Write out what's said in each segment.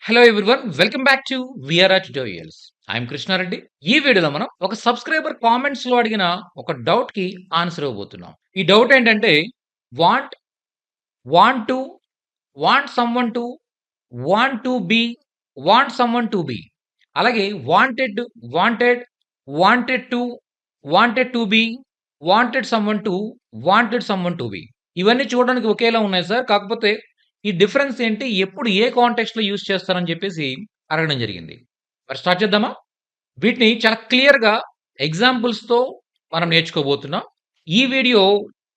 Hello everyone. Welcome back to VRR tutorials. I'm Krishna Reddy. ఈ వీడియోలో మనం ఒక సబ్స్క్రైబర్ కామెంట్స్‌లో అడిగిన ఒక డౌట్‌కి ఆన్సర్ ఇవ్వబోతున్నాం. ఈ డౌట్ ఏంటంటే want, want to, want someone to, want to be, want someone to be. అలాగే wanted, wanted, wanted to, wanted to be, wanted someone to, wanted someone to be. ఇవన్నీ చూడడానికి ఒకేలా ఉన్నాయి సార్. కాకపోతే ఈ డిఫరెన్స్ ఏంటి? ఎప్పుడు ఏ కాంటెక్స్ట్‌లో యూజ్ చేస్తారని చెప్పేసి అడగడం జరిగింది. మరి స్టార్ట్ చేద్దామా? వీటిని చాలా క్లియర్‌గా ఎగ్జాంపుల్స్‌తో మనం నేర్చుకోబోతున్నాం. ఈ వీడియో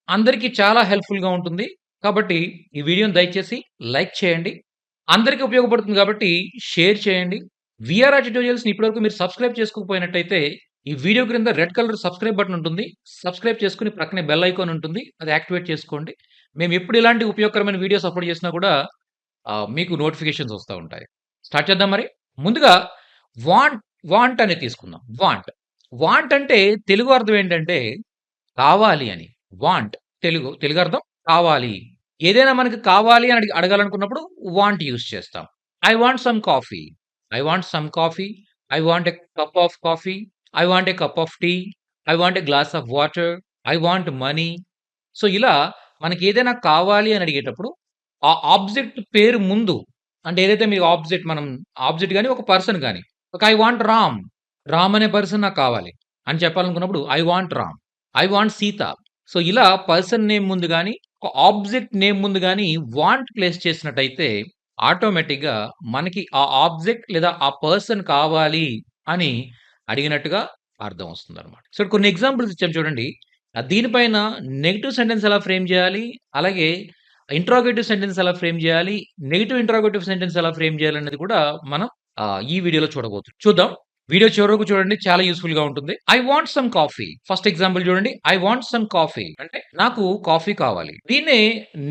అందరికీ చాలా హెల్ప్‌ఫుల్‌గా ఉంటుంది. కాబట్టి ఈ వీడియోని దయచేసి లైక్ చేయండి. అందరికి ఉపయోగపడుతుంది కాబట్టి షేర్ చేయండి. వీఆర్ఆర్ ట్యుటోరియల్స్‌ని ఇప్పటివరకు మీరు సబ్స్క్రైబ్ చేసుకోకపోయినట్టయితే ఈ వీడియో క్రింద రెడ్ కలర్ సబ్స్క్రైబ్ బటన్ ఉంటుంది. సబ్స్క్రైబ్ చేసుకొని పక్కనే బెల్ ఐకాన్ ఉంటుంది. అది యాక్టివేట్ చేసుకోండి. మేము ఎప్పుడు ఇలాంటి ఉపయోగకరమైన వీడియోస్ అప్‌లోడ్ చేసినా కూడా మీకు నోటిఫికేషన్స్ వస్తా ఉంటాయి. స్టార్ట్ చేద్దాం మరి. ముందుగా వాంట్, వాంట్ అనేది తీసుకుందాం. వాంట్. వాంట్ అంటే తెలుగు అర్థం ఏంటంటే కావాలి అని. వాంట్ తెలుగు అర్థం కావాలి. ఏదైనా మనకు కావాలి అని అడగాలనుకున్నప్పుడు వాంట్ యూజ్ చేస్తాం. I want some coffee. I want some coffee. I want a cup of coffee. I want a cup of tea. I want a glass of water. I want money. So, ఇలా మనకేదైనా కావాలి అని అడిగేటప్పుడు, ఆ object పేరు ముందు అంటే ఏదైతే మీకు ఆబ్జెక్ట్ గాని, ఒక పర్సన్ గాని, ఐ వాంట్ రామ్. రామ్ అనే పర్సన్ నాకు కావాలి అని చెప్పాలనుకున్నప్పుడు I want Ram. I want Sita. So, ఇలా పర్సన్ నేమ్ ముందు గాని, ఒక ఆబ్జెక్ట్ నేమ్ ముందు గాని వాంట్ ప్లేస్ చేసినట్టయితే ఆటోమేటిక్‌గా మనకి ఆ ఆబ్జెక్ట్ లేదా ఆ పర్సన్ కావాలి అని అడిగినట్టుగా అర్థం వస్తుందన్నమాట. సో, కొన్ని ఎగ్జాంపుల్స్ ఇచ్చాను చూడండి. దీనిపైన నెగెటివ్ సెంటెన్స్ ఎలా ఫ్రేమ్ జేయాలి? అలాగే ఇంట్రాగేటివ్ సెంటెన్స్ ఎలా ఫ్రేమ్ జేయాలి? నెగెటివ్ ఇంట్రాగేటివ్ సెంటెన్స్ ఎలా ఫ్రేమ్ జేయాలనేది కూడా మనం ఈ వీడియోలో చూద్దాం. వీడియో చివరి వరకు చూడండి. చాలా యూజ్‌ఫుల్‌గా ఉంటుంది. I want some coffee. First example చూడండి. ఐ వాంట్ సమ్ కాఫీ అంటే నాకు కాఫీ కావాలి. దీన్నే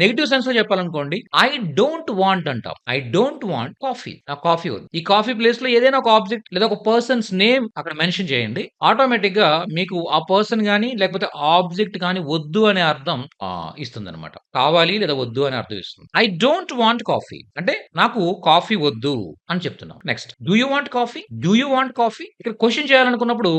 నెగెటివ్ సెన్స్‌లో చెప్పాలనుకోండి. ఐ డోంట్ వాంట్ అంటాం. I don't want coffee. నాకు కాఫీ వద్దు. ఈ కాఫీ ప్లేస్‌లో ఏదైనా ఒక ఆబ్జెక్ట్ లేదా ఒక పర్సన్స్ నేమ్ అక్కడ మెన్షన్ చేయండి. ఆటోమేటిక్‌గా మీకు ఆ పర్సన్ గాని, లేకపోతే ఆబ్జెక్ట్ గాని వద్దు అనే అర్థం ఇస్తుందన్నమాట. కావాలి లేదా వద్దు అనే అర్థం ఇస్తుంది. ఐ డోంట్ వాంట్ కాఫీ అంటే నాకు కాఫీ వద్దు అని చెప్తున్నాం. Next do you want coffee? Do you want coffee? ఇక్కడ క్వెషన్ చేయాలనుకున్నప్పుడు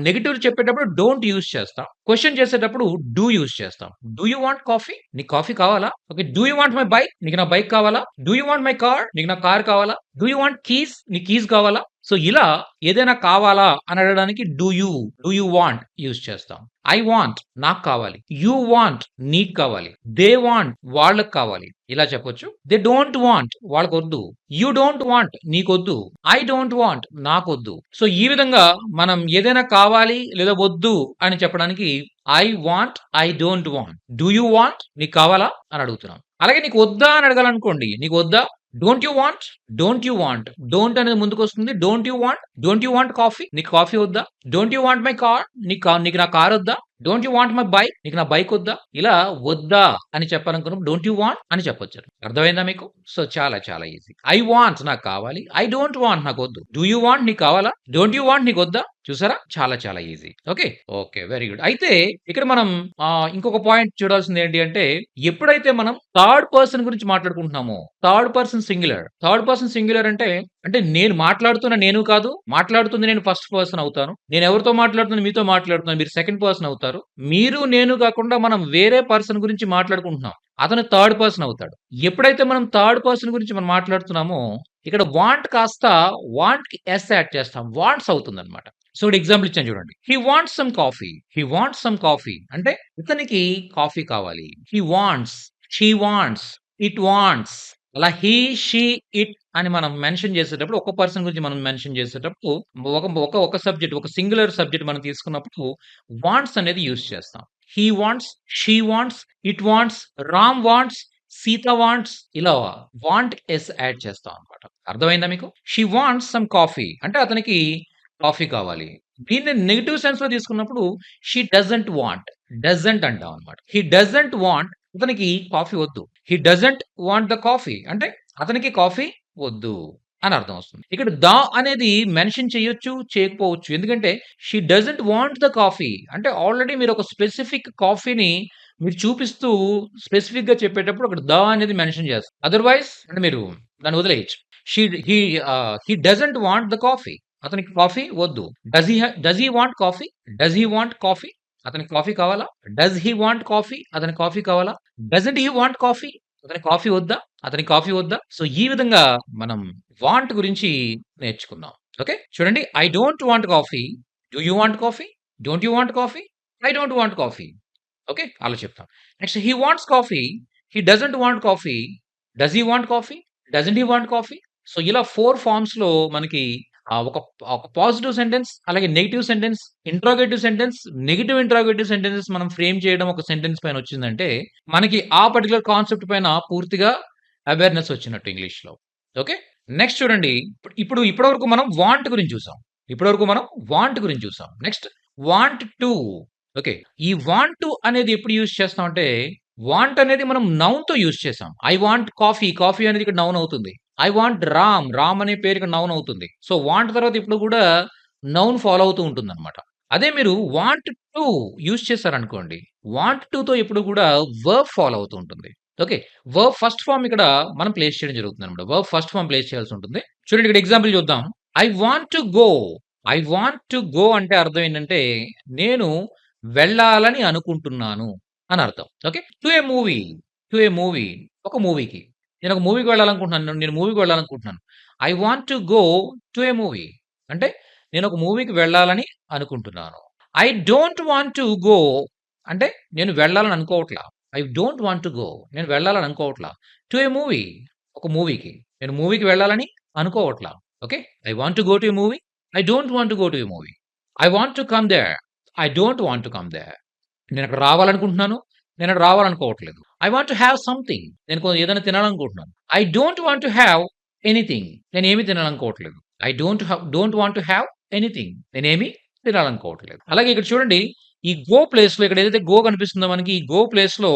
నెగెటివ్ చెప్పేటప్పుడు డోంట్ యూజ్ చేస్తాం. క్వెషన్ చేసేటప్పుడు డు యూజ్ చేస్తాం. Do you want coffee? నీకు కాఫీ కావాలా? Okay. Do you want my bike? నీకు నా బైక్ కావాలా? Do you want my car? నీకు నా కార్ కావాలా? Do you want keys? నీకు కీస్ కావాలా? సో, ఇలా ఏదైనా కావాలా అని అడగడానికి డు యూ వాంట్ యూజ్ చేస్తాం. ఐ వాంట్ నాకు కావాలి. యూ వాంట్ నీకు కావాలి. దే వాంట్ వాళ్ళకి కావాలి. ఇలా చెప్పొచ్చు. దే డోంట్ వాంట్ వాళ్ళకొద్దు. యూ డోంట్ వాంట్ నీకొద్దు. ఐ డోంట్ వాంట్ నాకొద్దు. సో, ఈ విధంగా మనం ఏదైనా కావాలి లేదా వద్దు అని చెప్పడానికి I want, I don't want. Do you want? నీకు కావాలా? అని అడుగుతున్నాం. అలాగే నీకు వద్దా అని అడగాలనుకోండి. నీకు వద్దా? Don't you want? Don't you want. Don't అనేది ముందుకొస్తుంది. Don't you want? Don't you want coffee? నీకు కాఫీ వద్దా? Don't you want my car? నీకు నా కార్ వద్దా? Don't you want my bike? నీకు నా బైక్ వద్దా? ఇలా వద్దా అని చెప్పాలనుకున్నప్పుడు డోంట్ యూ వాంట్ అని చెప్పొచ్చు. అర్థమైందా మీకు? సో, చాలా చాలా ఈజీ. ఐ వాంట్ నాకు కావాలి. ఐ డోంట్ వాంట్ నాకొద్దు. డు యూ వాంట్ నీకు కావాలా? డోంట్ యూ వాంట్ నీకొద్దా? చూసారా? చాలా చాలా easy. Okay. Okay. Very good. అయితే ఇక్కడ మనం ఇంకొక పాయింట్ చూడాల్సింది ఏంటి అంటే ఎప్పుడైతే మనం థర్డ్ పర్సన్ గురించి మాట్లాడుకుంటున్నామో థర్డ్ పర్సన్ సింగులర్ అంటే నేను మాట్లాడుతున్న నేను కాదు. మాట్లాడుతుంది నేను ఫస్ట్ పర్సన్ అవుతాను. నేను ఎవరితో మాట్లాడుతున్నాను మీతో మాట్లాడుతున్నాను. మీరు సెకండ్ పర్సన్ అవుతారు. మీరు నేను కాకుండా మనం వేరే పర్సన్ గురించి మాట్లాడుకుంటున్నాం. అతను థర్డ్ పర్సన్ అవుతాడు. ఎప్పుడైతే మనం థర్డ్ పర్సన్ గురించి మనం మాట్లాడుతున్నామో ఇక్కడ వాంట్ కాస్త వాంట్‌కి ఎస్ యాడ్ చేస్తాం. వాంట్స్ అవుతుందన్నమాట. సో, ఇక్కడ ఎగ్జాంపుల్ ఇచ్చాను చూడండి. He wants some coffee. He wants some coffee అంటే ఇతనికి కాఫీ కావాలి. He wants, she wants, it wants అలా హి, షీ, ఇట్ అని మనం మెన్షన్ చేసేటప్పుడు ఒక పర్సన్ గురించి మనం మెన్షన్ చేసేటప్పుడు ఒక ఒక ఒక సబ్జెక్ట్ ఒక సింగులర్ సబ్జెక్ట్ మనం తీసుకున్నప్పుడు వాంట్స్ అనేది యూజ్ చేస్తాం. He wants, she wants, it wants, Ram wants, Sita wants ఇలా వాంట్ ఎస్ యాడ్ చేస్తాం అన్నమాట. అర్థమైందా మీకు? షీ వాంట్స్ సమ్ కాఫీ అంటే అతనికి కాఫీ కావాలి. దీన్ని నెగెటివ్ సెన్స్‌లో తీసుకున్నప్పుడు షీ డజంట్ వాంట్. డజంట్ అంటాం అన్నమాట. హి డజంట్ వాంట్ అతనికి కాఫీ వద్దు. హి డజంట్ వాంట్ ద కాఫీ అంటే అతనికి కాఫీ వద్దు అని అర్థం వస్తుంది. ఇక్కడ ద అనేది మెన్షన్ చేయొచ్చు, చేయకపోవచ్చు. ఎందుకంటే she doesn't want the coffee అంటే ఆల్రెడీ మీరు ఒక స్పెసిఫిక్ కాఫీని మీరు చూపిస్తూ స్పెసిఫిక్‌గా చెప్పేటప్పుడు అక్కడ ద అనేది మెన్షన్ చేస్తారు. అదర్‌వైస్ అంటే మీరు దాన్ని వదిలేయొచ్చు. She he he doesn't want the coffee. అతనికి కాఫీ వద్దు. Does he want coffee? Does he want coffee? అతనికి కాఫీ కావాలా? Does he want coffee? అతనికి కాఫీ కావాలా? Doesn't he want coffee? అతనికి కాఫీ వద్దా? అతనికి కాఫీ వద్దా? సో, ఈ విధంగా మనం వాంట్ గురించి నేర్చుకున్నాం. ఓకే. చూడండి. I don't want coffee. Do you want coffee? Don't you want coffee? I don't want coffee. Okay. అలా చెప్తాం. Next he wants coffee. He doesn't want coffee. Does he want coffee? Doesn't he want coffee? So, ఇలా 4 ఫార్మ్స్‌లో మనకి ఒక ఒక positive sentence, అలాగే negative sentence, interrogative sentence, negative interrogative sentences మనం frame చేయడం ఒక సెంటెన్స్ పైన వచ్చిందంటే, మనకి ఆ పర్టిక్యులర్ కాన్సెప్ట్ పైన పూర్తిగా అవేర్‌నెస్ వచ్చినట్టు ఇంగ్లీష్‌లో. ఓకే. నెక్స్ట్ చూడండి. ఇప్పటివరకు మనం వాంట్ గురించి చూసాం. ఇప్పటివరకు మనం వాంట్ గురించి చూసాం. Next want to. ఓకే. ఈ వాంట్ టు అనేది ఎప్పుడు యూజ్ చేస్తామంటే, వాంట్ అనేది మనం నౌన్‌తో యూజ్ చేసాం. I want coffee. కాఫీ అనేది ఇక్కడ నౌన్ అవుతుంది. I want Ram. రామ్ అనే పేరు ఇక్కడ నౌన్ అవుతుంది. సో, వాంట్ తర్వాత ఇప్పుడు కూడా నౌన్ ఫాలో అవుతూ ఉంటుందన్నమాట. అదే మీరు వాంట్ టు యూజ్ చేశారనుకోండి. వాంట్ టుతో ఎప్పుడు కూడా వర్బ్ ఫాలో అవుతూ ఉంటుంది. ఓకే. వర్బ్ ఫస్ట్ ఫార్మ్ ఇక్కడ మనం ప్లేస్ చేయడం జరుగుతుందన్నమాట. వర్బ్ ఫస్ట్ ఫార్మ్ ప్లేస్ చేయాల్సి ఉంటుంది. చూడండి ఇక్కడ ఎగ్జాంపుల్ చూద్దాం. I want to go. I want to go అంటే అర్థం ఏంటంటే, నేను వెళ్ళాలని అనుకుంటున్నాను అని అర్థం. Okay. To a movie. To a movie. ఒక మూవీకి. నేను ఒక మూవీకి వెళ్ళాలనుకుంటున్నాను. నేను మూవీకి వెళ్ళాలనుకుంటున్నాను. I want to go to a movie. అంటే నేను ఒక మూవీకి వెళ్ళాలని అనుకుంటున్నాను. I don't want to go అంటే నేను వెళ్ళాలని అనుకోవట్లా. I don't want to go. నేను వెళ్ళాలని అనుకోవట్లా. To a movie. ఒక మూవీకి. నేను మూవీకి వెళ్ళాలని అనుకోవట్లా. Okay. I want to go to a movie. I don't want to go to a movie. I want to come there. I don't want to come there. నేనక్కడ రావాలనుకుంటున్నాను. నేనక్కడ రావాలనుకోవట్లేదు. I want to have something. నేను ఏదైనా తినాలనుకుంటున్నాను. I don't want to have anything. నేనేమి తినాలనుకోవట్లేదు. I don't want to have anything. నేనేమి తినాలనుకోవట్లేదు. అలాగే ఇక్కడ చూడండి. ఈ గో ప్లేస్‌లో ఇక్కడ ఏదైతే గో కనిపిస్తుందో మనకి ఈ గో ప్లేస్‌లో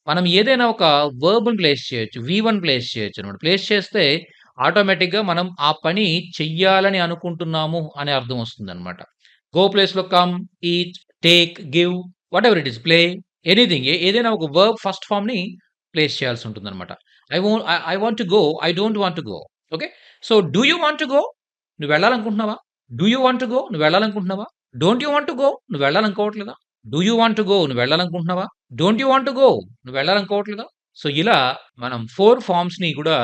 మనం ఏదైనా ఒక వర్బ్‌ని ప్లేస్ చేయొచ్చు. వి1 ప్లేస్ చేయొచ్చనమాట. ప్లేస్ చేస్తే ఆటోమేటిక్‌గా మనం ఆ పని చెయ్యాలని అనుకుంటున్నాము అనే అర్థం వస్తుందనమాట. గో ప్లేస్‌లో come, eat, take, give whatever it is play anything ఏదైనా ఒక వర్బ్ ఫస్ట్ ఫార్మ్‌ని ప్లేస్ చేయాల్సి ఉంటుందనమాట. I want to go. I don't want to go. Okay. So, do you want to go? నువ్వు వెళ్ళాలనుకుంటున్నావా? Do you want to go? నువ్వు వెళ్ళాలనుకుంటున్నావా? Don't you want to go? నువ్వు వెళ్ళాలనుకోవట్లేదా? Do you want to go? నువ్వు వెళ్ళాలనుకుంటున్నావా? Don't you want to go? నువ్వు వెళ్ళాలనుకోవట్లేదా? సో, ఇలా మనం 4 ఫార్మ్స్‌ని కూడా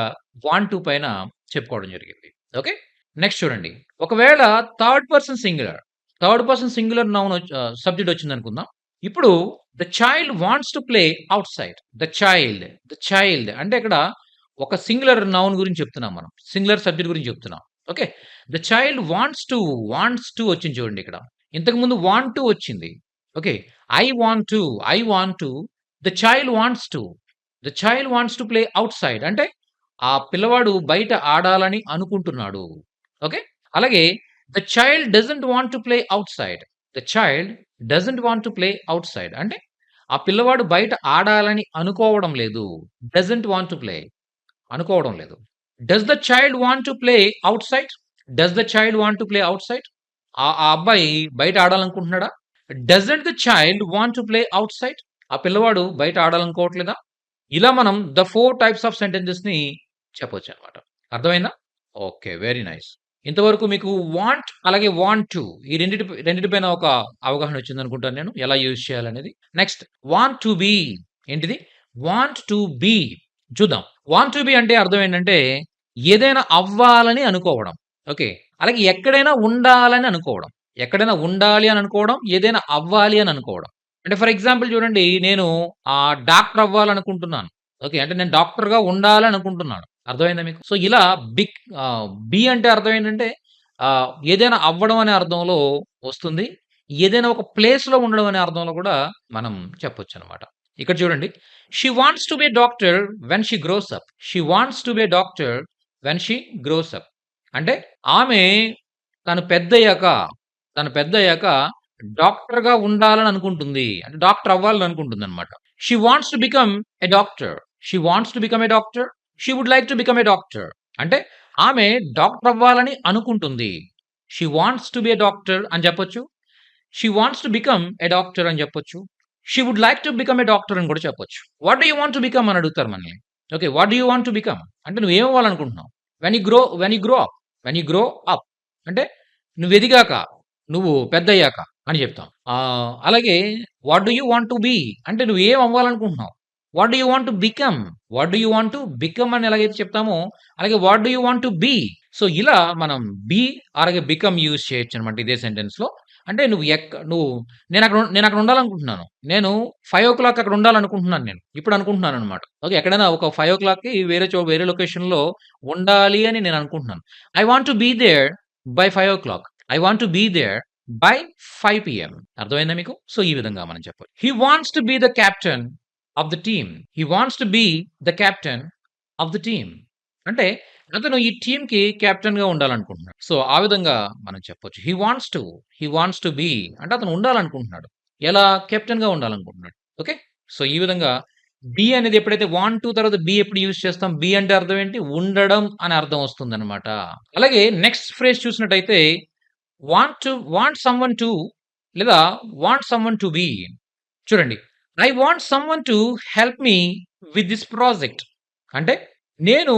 వాంట్ టు పైన చెప్పుకోవడం జరిగింది. ఓకే. నెక్స్ట్ చూడండి. ఒకవేళ థర్డ్ పర్సన్ సింగులర్ సబ్జెక్ట్ వచ్చిందనుకుందాం. ఇప్పుడు the child wants to play outside. The child అంటే ఇక్కడ ఒక సింగులర్ నౌన్ గురించి చెప్తున్నాం మనం. సింగులర్ సబ్జెక్ట్ గురించి చెప్తున్నాం. Okay. The child wants to వచ్చింది చూడండి ఇక్కడ. ఇంతకుముందు వాంట్ టు వచ్చింది. Okay. I want to the child wants to. The child wants to play outside అంటే ఆ పిల్లవాడు బయట ఆడాలని అనుకుంటున్నాడు. ఓకే. అలాగే the child doesn't want to play outside. The child doesn't want to play outside అంటే ఆ పిల్లవాడు బయట ఆడాలని అనుకోవడం లేదు. డజంట్ వాంట్ టు ప్లే అనుకోవడం లేదు. Does the child want to play outside? Does the child want to play outside? ఆ అబ్బాయి బయట ఆడాలనుకుంటున్నాడా? Doesn't the child want to play outside? ఆ పిల్లవాడు బయట ఆడాలనుకోవట్లేదా? ఇలా మనం ద 4 టైప్స్ ఆఫ్ సెంటెన్సెస్‌ని చెప్పొచ్చనమాట. అర్థమైందా? ఓకే. Very nice. ఇంతవరకు మీకు వాంట్ అలాగే వాంట్ టు ఈ రెండిటి పైన ఒక అవగాహన వచ్చిందనుకుంటాను నేను. ఎలా యూజ్ చేయాలనేది. నెక్స్ట్ వాంట్ టు బి ఏంటిది? వాంట్ టు బి చూద్దాం. వాంట్ టు బి అంటే అర్థం ఏంటంటే ఏదైనా అవ్వాలని అనుకోవడం. ఓకే. అలాగే ఎక్కడైనా ఉండాలని అనుకోవడం. ఎక్కడైనా ఉండాలి అని అనుకోవడం, ఏదైనా అవ్వాలి అని అనుకోవడం. అంటే ఫర్ ఎగ్జాంపుల్ చూడండి నేను డాక్టర్ అవ్వాలనుకుంటున్నాను. ఓకే. అంటే నేను డాక్టర్‌గా ఉండాలనుకుంటున్నాను. అర్థమైందా మీకు? సో, ఇలా బి అంటే అర్థం ఏంటంటే ఏదైనా అవ్వడం అనే అర్థంలో వస్తుంది. ఏదైనా ఒక ప్లేస్‌లో ఉండడం అనే అర్థంలో కూడా మనం చెప్పొచ్చనమాట. ఇక్కడ చూడండి. She wants to be a doctor when she gross up. She wants to be a doctor when she gross up. అంటే ఆమె తను పెద్దయ్యాక, తను పెద్దయ్యాక డాక్టర్‌గా ఉండాలని అనుకుంటుంది. అంటే డాక్టర్ అవ్వాలని అనుకుంటుందనమాట. She wants to become a doctor. She wants to become a doctor. She would like to become a doctor. అంటే ఆమె డాక్టర్ అవ్వాలని అనుకుంటుంది. She wants to be a doctor అని చెప్పొచ్చు. She wants to become a doctor అని చెప్పొచ్చు. She would like to become a doctor అని కూడా చెప్పొచ్చు. What do you want to become అని అడుగుతారు మనల్ని. Okay. What do you want to become? అంటే నువ్వేమవ్వాలనుకుంటున్నావు? వెన్ యూ గ్రో అప్ అంటే నువ్వెదిగాక, నువ్వు పెద్దయ్యాక అని చెప్తాం. అలాగే what do you want to be అంటే నువ్వేం అవ్వాలనుకుంటున్నావు? What do you want to become? What do you want to become అని ఎలాగైతే చెప్తామో, అలాగే what do you want to be? So, ఇలా మనం బీ అలాగే బికమ్ యూజ్ చేయొచ్చనమాట ఇదే సెంటెన్స్‌లో. అంటే నువ్వు నేనక్కడ ఉండాలనుకుంటున్నాను. నేను 5:00 అక్కడ ఉండాలనుకుంటున్నాను నేను. ఇప్పుడు అనుకుంటున్నాననమాట. ఓకే. ఎక్కడైనా ఒక 5:00కి వేరే లొకేషన్‌లో ఉండాలి అని నేను అనుకుంటున్నాను. I want to be there by 5:00. I want to be there by 5 PM. అర్థమైందా మీకు? సో, ఈ విధంగా మనం చెప్పొచ్చు. He wants to be the captain of the team. He wants to be the captain of the team. అంటే అతను ఈ టీమ్‌కి కెప్టెన్‌గా ఉండాలనుకుంటున్నాడు. సో, ఆ విధంగా మనం చెప్పొచ్చు. హి వాంట్స్ టు బీ అంటే అతను ఉండాలనుకుంటున్నాడు. ఎలా? కెప్టెన్‌గా ఉండాలనుకుంటున్నాడు. ఓకే. సో, ఈ విధంగా బీ అనేది ఎప్పుడైతే వాంట్ టు తర్వాత బీ ఎప్పుడు యూజ్ చేస్తాం? బీ అంటే అర్థం ఏంటి? ఉండడం అని అర్థం వస్తుందనమాట. అలాగే నెక్స్ట్ ఫ్రేజ్ చూసినట్టయితే వాంట్ సమ్‌వన్ టు లేదా వాంట్ సమ్‌వన్ టు బీ. చూడండి. I want someone to help me with this project. అంటే నేను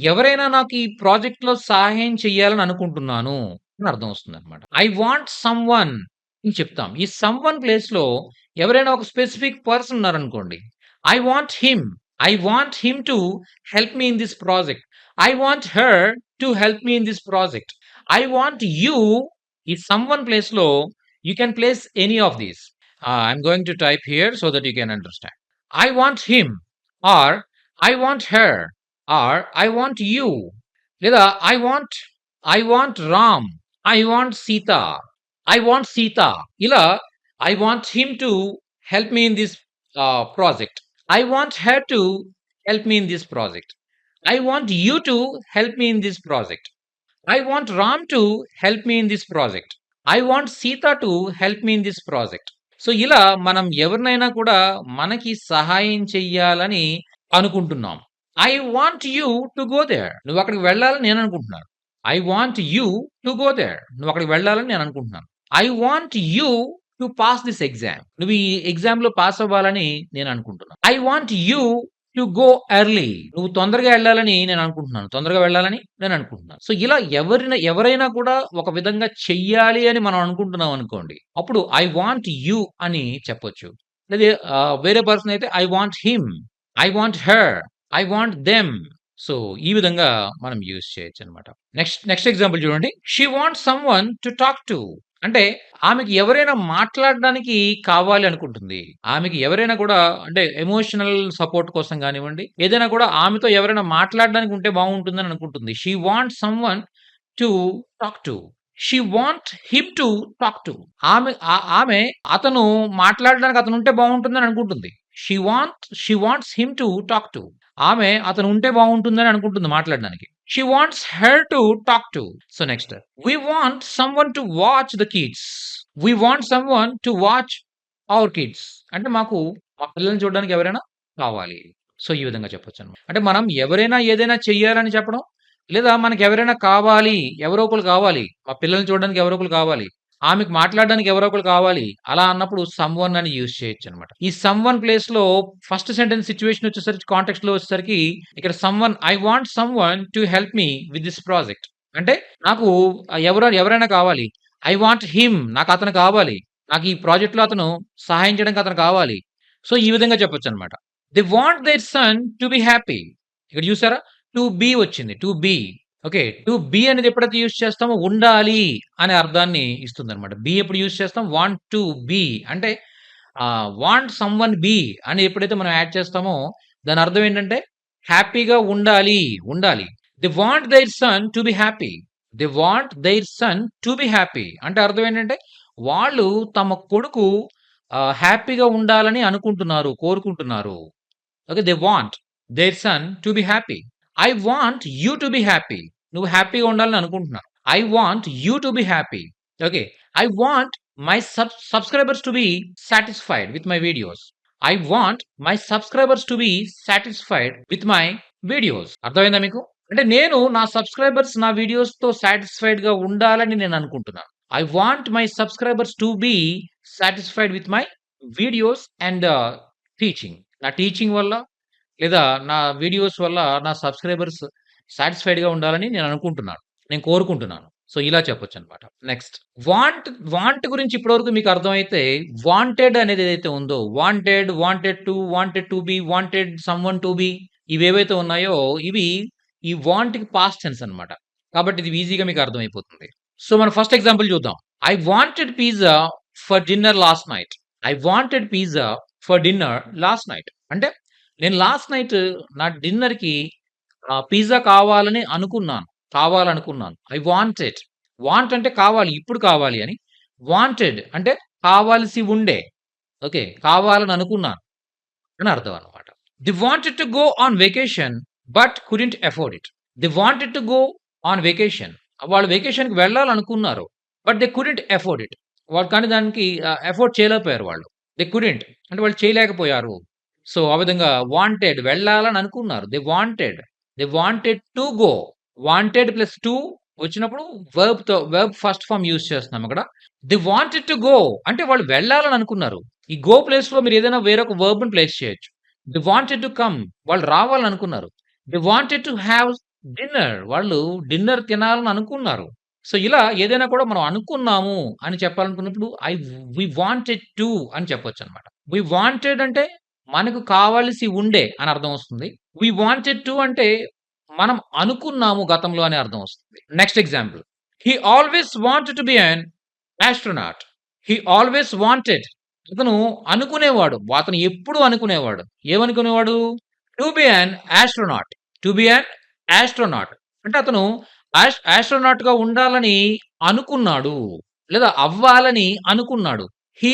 ఎవరైనా నాకు ఈ ప్రాజెక్ట్‌లో సహాయం చేయాలని అనుకుంటున్నాను అని అర్థం వస్తుందనమాట. ఐ వాంట్ సమ్‌వన్ అని చెప్తాం. ఈ సమ్‌వన్ ప్లేస్‌లో ఎవరైనా ఒక స్పెసిఫిక్ పర్సన్ ఉన్నారనుకోండి. I want him. I want him to help me in this project. I want her to help me in this project. I want you ఈ సమ్‌వన్ ప్లేస్‌లో you can place any of these. I'm going to type here so that you can understand. I want him or I want her or I want you. లేదా I want Ram. I want Sita. I want Sita. ఇలా I want him to help me in this project. I want her to help me in this project. I want you to help me in this project. I want Ram to help me in this project. I want Sita to help me in this project. So, ఇలా మనం ఎవరినైనా కూడా మనకి సహాయం చెయ్యాలని అనుకుంటున్నాం. I want you to go there. నువ్వక్కడికి వెళ్ళాలని నేననుకుంటున్నాను. I want you to go there. నువ్వక్కడికి వెళ్ళాలని నేననుకుంటున్నాను. I want you to pass this exam. నువ్వు ఈ ఎగ్జామ్‌లో పాస్ అవ్వాలని నేననుకుంటున్నాను. I want you to go early. నువ్వు తొందరగా ఎళ్ళాలని నేననుకుంటున్నాను. తొందరగా వెళ్ళాలని నేననుకుంటున్నాను. సో, ఇలా ఎవరైనా కూడా ఒక విధంగా చెయ్యాలి అని మనం అనుకుంటున్నాం అనుకోండి. అప్పుడు ఐ వాంట్ యూ అని చెప్పొచ్చు. లేదా వేరే పర్సన్ అయితే I want him. I want her. I want them. So, ఈ విధంగా మనం యూజ్ చేయొచ్చనమాట. నెక్స్ట్ ఎగ్జాంపుల్ చూడండి. She wants someone to talk to. అంటే ఆమెకి ఎవరైనా మాట్లాడడానికి కావాలి అనుకుంటుంది. ఆమెకి ఎవరైనా కూడా అంటే ఎమోషనల్ సపోర్ట్ కోసం గానివ్వండి, ఏదైనా కూడా ఆమెతో ఎవరైనా మాట్లాడడానికి ఉంటే బాగుంటుందని అనుకుంటుంది. She wants someone to talk to. She want him to talk to. ఆమె అతను మాట్లాడడానికి అతనుంటే బాగుంటుందని అనుకుంటుంది. She wants him to talk to. ఆమె అతను ఉంటే బాగుంటుందని అనుకుంటుంది మాట్లాడడానికి. She wants her to talk to. So, next we want someone to watch the kids. We want someone to watch our kids. అంటే మాకు మా పిల్లల్ని చూడడానికి ఎవరైనా కావాలి. సో, ఈ విధంగా చెప్పొచ్చనమాట. అంటే మనం ఎవరైనా ఏదైనా చెయ్యాలని చెప్పడం, లేదా మనకెవరైనా కావాలి, ఎవరో ఒకళ్ళు కావాలి. మా పిల్లల్ని చూడడానికి ఎవరో ఒకళ్ళు కావాలి. ఆమెకు మాట్లాడడానికి ఎవరో ఒకళ్ళు కావాలి. అలా అన్నప్పుడు సమ్‌వన్ అని యూజ్ చేయొచ్చనమాట. ఈ సమ్‌వన్ ప్లేస్‌లో ఫస్ట్ సెంటెన్స్ సిట్యుయేషన్ వచ్చేసరికి కాంటెక్స్ట్‌లో వచ్చేసరికి ఇక్కడ I want someone to help me with this project. అంటే నాకు ఎవరైనా కావాలి. I want him. నాకతను కావాలి. నాకు ఈ ప్రాజెక్ట్‌లో అతను సహాయం చేయడానికి అతను కావాలి. సో, ఈ విధంగా చెప్పొచ్చనమాట. They want their son to be happy. ఇక్కడ చూసారా? టు బీ వచ్చింది. To be. Okay. To be అనేది ఎప్పుడైతే యూజ్ చేస్తామో ఉండాలి అనే అర్థాన్ని ఇస్తుందనమాట. బీ ఎప్పుడు యూజ్ చేస్తాం? వాంట్ టు బీ అంటే వాంట్ సమ్‌వన్ బీ అని ఎప్పుడైతే మనం యాడ్ చేస్తామో దాని అర్థం ఏంటంటే హ్యాపీగా ఉండాలి. ఉండాలి. They want their son to be happy. They want their son to be happy. అంటే అర్థం ఏంటంటే వాళ్ళు తమ కొడుకు హ్యాపీగా ఉండాలని అనుకుంటున్నారు, కోరుకుంటున్నారు. Okay. They want their son to be happy. I want you to be happy. నువ్వు హ్యాపీగా ఉండాలని అనుకుంటున్నాను. I want you to be happy. Okay. I want my subscribers to be satisfied with my videos. I want my subscribers to be satisfied with my videos. అర్థమైందా మీకు? అంటే నేను నా subscribers నా వీడియోస్‌తో సాటిస్ఫైడ్‌గా ఉండాలని నేను అనుకుంటున్నాను. I want my subscribers to be satisfied with my videos and teaching. నా టీచింగ్ వల్ల లేదా నా వీడియోస్ వల్ల నా సబ్‌స్క్రైబర్స్ సాటిస్ఫైడ్‌గా ఉండాలని నేను అనుకుంటున్నాను. నేను కోరుకుంటున్నాను. సో, ఇలా చెప్పొచ్చనమాట. నెక్స్ట్ వాంట్ గురించి ఇప్పటివరకు మీకు అర్థమైతే, వాంటెడ్ అనేది ఏదైతే ఉందో, wanted to be, wanted someone to be ఇవేవైతే ఉన్నాయో, ఇవి ఈ వాంట్‌కి పాస్ట్ టెన్స్ అనమాట. కాబట్టి ఇది ఈజీగా మీకు అర్థమైపోతుంది. సో, మన ఫస్ట్ ఎగ్జాంపుల్ చూద్దాం. I wanted pizza for dinner last night. I wanted pizza for dinner last night. అంటే నేను లాస్ట్ నైట్ నా డిన్నర్‌కి పిజ్జా కావాలనుకున్నాను. I wanted. వాంట్ అంటే కావాలి, ఇప్పుడు కావాలి అని. వాంటెడ్ అంటే కావాల్సి ఉండే. ఓకే. కావాలని అనుకున్నాను అని అర్థం అన్నమాట. The wanted to go on vacation but couldn't afford it. The wanted to go on vacation. వాళ్ళు వెకేషన్‌కి వెళ్ళాలనుకున్నారు. But they couldn't afford it. వాళ్ళు కానీ దానికి అఫోర్డ్ చేయలేకపోయారు వాళ్ళు. దే కుడెంట్ అంటే వాళ్ళు చేయలేకపోయారు. సో, ఆ విధంగా వాంటెడ్ వెళ్ళాలని అనుకున్నారు. They wanted to go. Wanted plus to వచ్చినప్పుడు వెర్బ్ ఫస్ట్ ఫార్మ్ యూజ్ చేస్తున్నాం ఇక్కడ. దే వాంటెడ్ టు గో అంటే వాళ్ళు వెళ్ళాలని అనుకున్నారు. ఈ గో ప్లేస్‌లో మీరు ఏదైనా వేరొక వెర్బ్‌ని ప్లేస్ చేయొచ్చు. దే వాంటెడ్ టు కమ్ వాళ్ళు రావాలనుకున్నారు. They wanted to have dinner వాళ్ళు డిన్నర్ తినాలని అనుకున్నారు. సో, ఇలా ఏదైనా కూడా మనం అనుకున్నాము అని చెప్పాలనుకున్నప్పుడు వి వాంటెడ్ టు అని చెప్పొచ్చనమాట. వి వాంటెడ్ అంటే మనకు కావాల్సి ఉండే అని అర్థం వస్తుంది. వి వాంటెడ్ టు అంటే మనం అనుకున్నాము గతంలో అని అర్థం వస్తుంది. Next example. He always wanted to be an astronaut. He always wanted అతను అనుకునేవాడు. అతను ఎప్పుడూ అనుకునేవాడు. ఏమనుకునేవాడు? To be an astronaut. To be an astronaut. అంటే అతను ఆస్ట్రోనాట్‌గా ఉండాలని అనుకున్నాడు. లేదా అవ్వాలని అనుకున్నాడు. He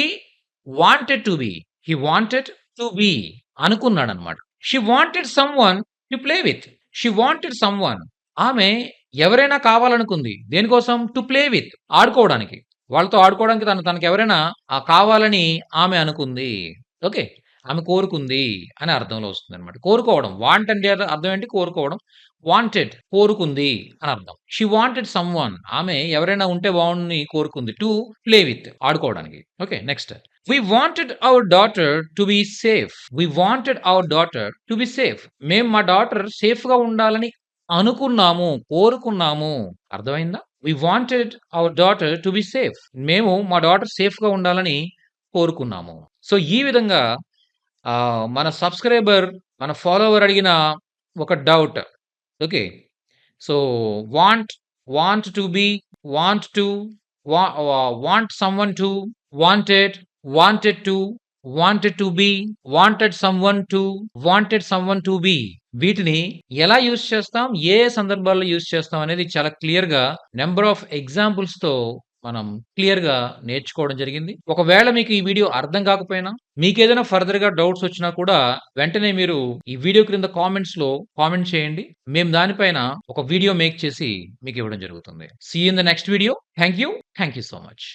wanted to be. He wanted to be అనుకున్నాడన్నమాట. She wanted someone to play with. She wanted someone ఆమె ఎవరైనా కావాలనుకుంది. దేనికోసం? టు ప్లే విత్ ఆడుకోవడానికి. వాళ్ళతో ఆడుకోవడానికి తనకెవరైనా కావాలని ఆమె అనుకుంది. ఓకే. ఆమె కోరుకుంది అని అర్థంలో వస్తుందన్నమాట. కోరుకోవడం. వాంట్ అంటే అర్థం ఏంటి? కోరుకోవడం. వాంటెడ్ కోరుకుంది అని అర్థం. షీ వాంటెడ్ సమ్‌వన్ ఆమె ఎవరైనా ఉంటే బావుండుని కోరుకుంది. టు ప్లే విత్ ఆడుకోవడానికి. Okay. Next. We wanted our daughter to be safe. We wanted our daughter to be safe. మేము మా డాటర్ సేఫ్‌గా ఉండాలని అనుకున్నాము, కోరుకున్నాము. అర్థమైందా? We wanted our daughter to be safe. మేము మా డాటర్ సేఫ్‌గా ఉండాలని కోరుకున్నాము. సో, ఈ విధంగా మన సబ్‌స్క్రైబర్, మన ఫాలోవర్ అడిగిన ఒక doubt. Okay. So, want, want to be, want to, want someone to, wanted, wanted to, wanted to be, wanted someone to B. వీటిని ఎలా యూజ్ చేస్తాం? ఏ సందర్భాల్లో యూజ్ చేస్తాం అనేది చాలా క్లియర్‌గా నంబర్ ఆఫ్ ఎగ్జాంపుల్స్‌తో మనం క్లియర్‌గా నేర్చుకోవడం జరిగింది. ఒకవేళ మీకు ఈ వీడియో అర్థం కాకపోయినా, మీకేదైనా ఫర్దర్‌గా డౌట్స్ వచ్చినా కూడా వెంటనే మీరు ఈ వీడియో క్రింద కామెంట్స్‌లో కామెంట్ చేయండి. మేము దానిపైన ఒక వీడియో మేక్ చేసి మీకివ్వడం జరుగుతుంది. See you in the next video. Thank you so much.